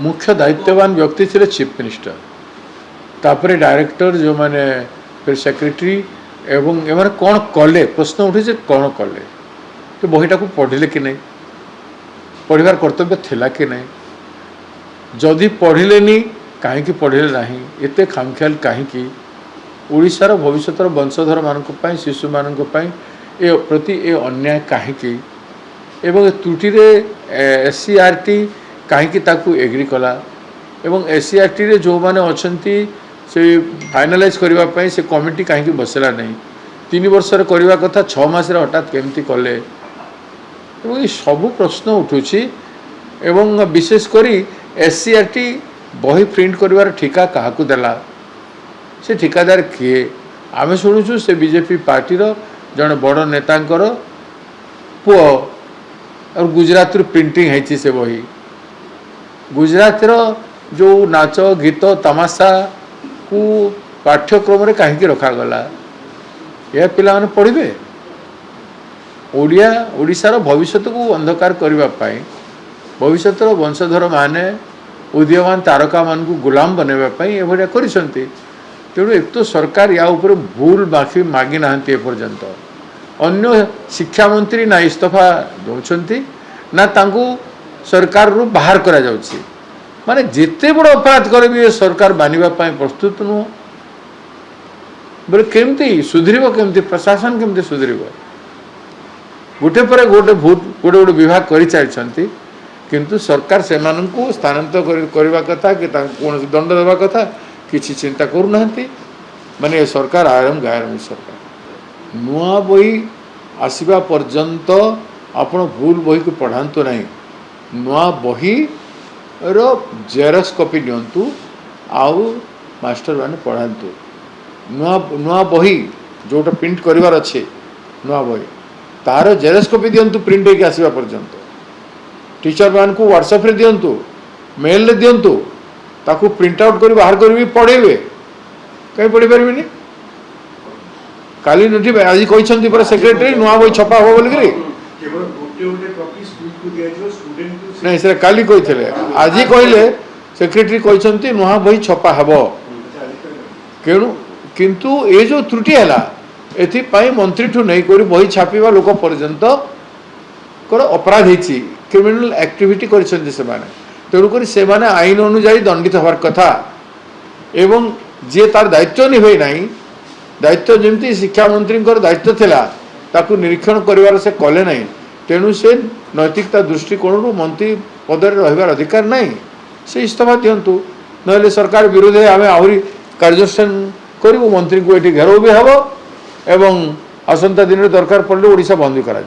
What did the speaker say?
मुख्य दायित्ववान व्यक्ति थे चीफ मिनिस्टर तापर डायरेक्टर जो माने फिर सेक्रेटरी एवं एम कौन कले प्रश्न उठे कौन कले तो बहीटा को पढ़िले कि नहीं पढ़ार कर्तव्य थिला कि नहीं जदि पढ़िले कहीं पढ़िले नहीं एते खामख्याल कहीं ओडिशार भविष्यतर वंशधर मानक शिशु मानक ए प्रति ए अन्याय कहीं एवं त्रुटि SCRT कहीं एग्री कला एवं SCRT रे जो माने अछंती से फाइनालाइज करने से कमिटी कहीं बसला नहीं 3 वर्ष करने कथा 6 मास हठात केमती कले ये सबू प्रश्न उठुची एवं विशेषकर SCRT बही प्रिंट कर ठिका क्या देला से ठिकादार किए आम शुणुचु से बीजेपी पार्टी जड़े बड़ नेतांकर पुओ और गुजरात प्रिंटिंग है से बही गुजरात जो नाच गीत तमाशा को पाठ्यक्रम रे कहीं रखागला यह पिला माने पढ़े ओडिशार भविष्य को अंधकार करने भविष्यर वंशधर माने उदीयमान तारका मान को गुलाम बनवाई एभलिया करिसंती तेणु एक तो सरकार या ऊपर भूल माफी मागी ना एपर्यंत अन्य शिक्षा मंत्री ना इस्तीफा दौरान ना तांको सरकार रू बाहर करा जाउछि माने जिते बड़ अपराध करे भी सरकार मानिबा पाई प्रस्तुत नुह बोले केमती सुधरिबो केमती प्रशासन केमती सुधरिबो गोटे पर गोटे भूत गोटे गोटे विभाग करि चालिसंती किंतु सरकार से माननकु स्थानांतर करबा कथा कि कौन दंड देवा कथा किसी चिंता करूना माने सरकार आयरम गायरम सरकार नुआ बही आसवा पर्यंत आपण भूल बही को पढ़ातु ना नुआ बही रो जेरक्स कॉपी नियंतु आउ मास्टर माने पढ़ातु नुआ बही जोटा प्रिंट करिवार अच्छे नुआ बही तार जेरक्स कॉपी दियंतु प्रिंट होके आसवा पर्यंत टीचर मान को व्हाट्सएप रे दियंतु मेल रे दियंतु ताकू प्रिंट आउट कर बाहर कर पढ़ेबे कहीं पढ़ी पारे काली नोटिस आज कहते पर सेक्रेटरी नुआ बही छपा हो बोलिकी नहीं से काली कहते आज कहले सेक्रेटरी कहते नुआ बही छपा हम केणु किंतु ये जो त्रुटि है एपाई मंत्री ठू नहीं कर बही छापा लोक पर्यंत अपराध होती क्रिमिनल एक्टिविटी कर तेणुक से आईन अनुजाई दंडित हबार कथा एवं जे तार दायित्व निभे ना दायित्व जमी शिक्षा मंत्री दायित्व थिला ताकू निरीक्षण कर से कले ना तेणु से नैतिकता दृष्टिकोण मंत्री पद रही अधिकार ना से इस्तीफा दिंतु ना सरकार विरोध आम आहरी कार्यानुष्ठान करूँ मंत्री को ये घेराव भी हम एवं आसंता दिन दरकार पड़े ओडिशा बंद करा